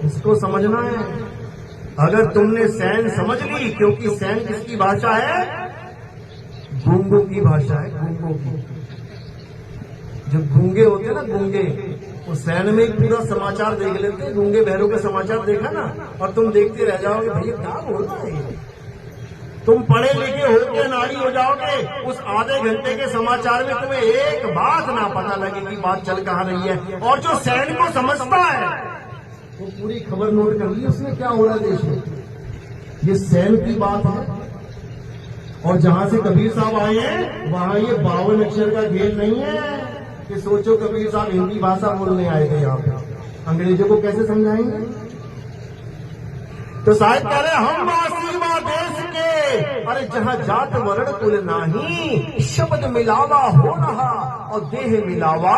इसको समझना है। अगर तुमने सैन समझ ली, क्योंकि सैन किसकी भाषा है? गूंगों की भाषा है, गूंगों की। जो गूंगे होते हैं ना, गूंगे, वो सैन में एक पूरा समाचार देख लेते हैं। गूंगे बहरों का समाचार देखा ना, और तुम देखते रह जाओगे, भैया क्या बोल रहा है। तुम पढ़े लिखे होके नारी हो जाओगे, उस आधे घंटे के समाचार में तुम्हें एक बात ना पता लगेगी बात चल कहाँ रही है। और जो सैन को समझता है वो पूरी खबर नोट कर ली उसने, क्या हो रहा है देश में। ये सैन की बात है। और जहां से कबीर साहब आए हैं वहां ये 52 अक्षर का खेल नहीं है कि सोचो कबीर साहब हिंदी भाषा बोलने आए थे यहाँ पे, अंग्रेजों को कैसे समझाएंगे। तो साहिब कह रहे हम वासीवा देश के, अरे जहां जात वर्ण कुल नाही, शब्द मिलावा हो रहा और देह मिलावा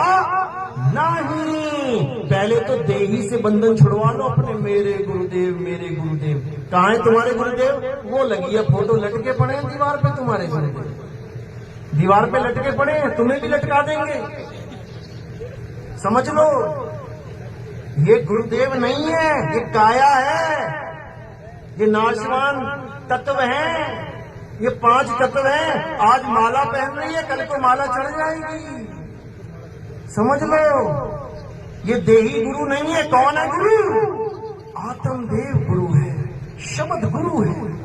नहीं। पहले तो देही से बंधन छुड़वा लो अपने, मेरे गुरुदेव मेरे गुरुदेव। कहाँ है तुम्हारे गुरुदेव? वो लगी है फोटो, लटके पड़े हैं दीवार पे तुम्हारे गुरुदेव, दीवार पे लटके पड़े हैं, तुम्हें भी लटका देंगे। समझ लो, ये गुरुदेव नहीं है, ये काया है, ये नाशवान तत्व है, ये 5 तत्व हैं। आज माला पहन रही है, कल को माला चढ़ जाएगी। समझ लो, ये देही गुरु नहीं है। कौन है गुरु? आत्मदेव गुरु है, शब्द गुरु है।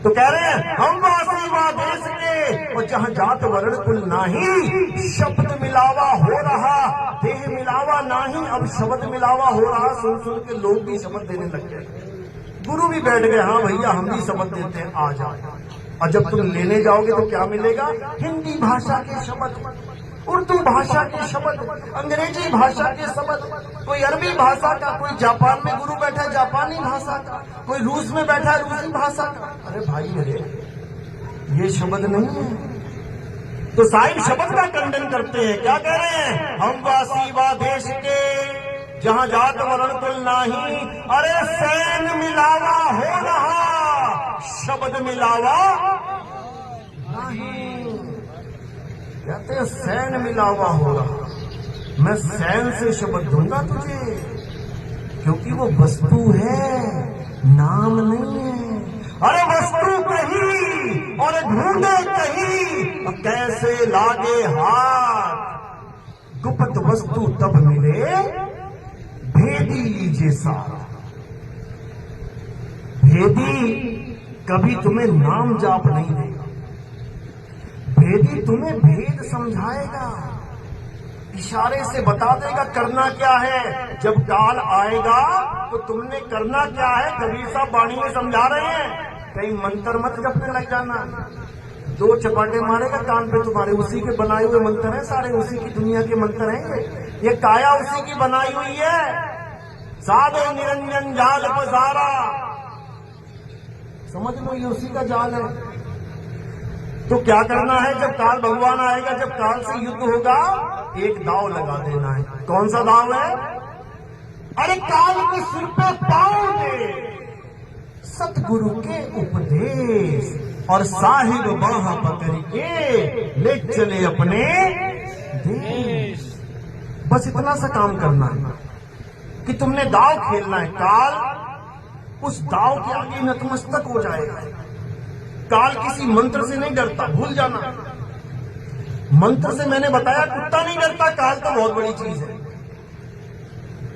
तो कह रहे हैं हम वासीवा देश के, और जहां जात वर्ण कुल नाही, शब्द मिलावा हो रहा देह मिलावा नाही। अब शब्द मिलावा हो रहा, सुन सुन के लोग भी शब्द देने लग गए। गुरु भी बैठ गए, हाँ भैया हम भी शब्द देते हैं, आ जाओ। और जब तुम लेने जाओगे तो क्या मिलेगा? हिंदी भाषा के शब्द, उर्दू भाषा के शब्द, अंग्रेजी भाषा के शब्द, कोई अरबी भाषा का, कोई जापान में गुरु बैठा है जापानी भाषा का, कोई रूस में बैठा है रूसी भाषा का। अरे भाई अरे ये शब्द नहीं है। तो साहिब शब्द का खंडन करते हैं। क्या कह रहे हैं? हम वासीवा देश के, जहां जात वर्ण कुल नाही, अरे सैन मिलावा हो रहा, शब्द मिलावा नहीं। कहते हैं सैन मिलावा हो रहा, मैं सैन से शब्द दूंगा तुझे, क्योंकि वो वस्तु है, नाम नहीं है। अरे वस्तु कहीं और ढूंढे कहीं, कैसे लागे हाथ, गुप्त वस्तु तब मिले, भेदी लीजिए साथ। भेदी कभी तुम्हें नाम जाप नहीं देगा, भेदी तुम्हें भेद समझाएगा, इशारे से बता देगा करना क्या है। जब काल आएगा तो तुमने करना क्या है, कबीर साहब वाणी में समझा रहे हैं। कहीं मंत्र मत जपने लग जाना, 2 चपाटे मारेगा कान पे तुम्हारे, उसी के बनाए हुए मंत्र हैं सारे, उसी की दुनिया के मंत्र हैं ये काया उसी की बनाई हुई है। साधे निरंजन जाल पसारा, समझ लो ये उसी का जाल है। तो क्या करना है? जब काल भगवान आएगा, जब काल से युद्ध होगा, एक दाव लगा देना है। कौन सा दाव है? अरे काल के सिर पे पाँव दे, सतगुरु के उपदेश, और साहिब बाह पकड़ के ले चले अपने देश। बस इतना सा काम करना है कि तुमने दाव खेलना है। काल उस दाव के आगे नतमस्तक हो जाएगा। काल किसी मंत्र से नहीं डरता, भूल जाना। मंत्र से मैंने बताया कुत्ता नहीं डरता, काल तो बहुत बड़ी चीज है।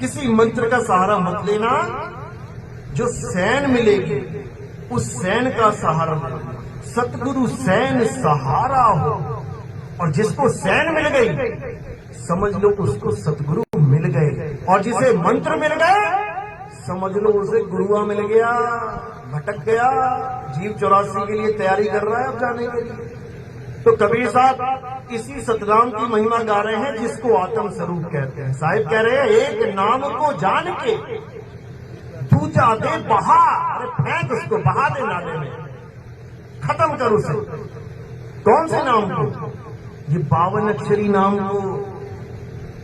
किसी मंत्र का सहारा मत लेना, जो सैन मिलेगी उस सैन का सहारा लेना। सतगुरु सैन सहारा हो, और जिसको सैन मिल गई समझ लो उसको सतगुरु मिल गए, और जिसे मंत्र मिल गए समझ लो उसे गुरुआ मिल गया। भटक गया, जीव 84 के लिए तैयारी कर रहा है अब जाने के लिए। तो कबीर साहब इसी सतनाम की महिमा गा रहे हैं, जिसको आत्म स्वरूप कहते हैं। साहिब कह रहे हैं एक नाम को जान के दूजा दे बहा, अरे फेंक उसको, बहा दे नाले में, खत्म कर उसे। कौन से नाम को? ये 52 अक्षरी नाम को।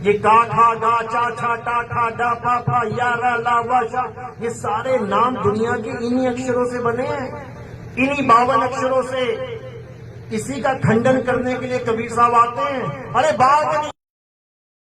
ये का खा गा चा छा टा खा डा पा फा या रा ला वा शा, ये सारे नाम दुनिया के इन्हीं अक्षरों से बने हैं, इन्हीं 52 अक्षरों से। इसी का खंडन करने के लिए कबीर साहब आते हैं। अरे 52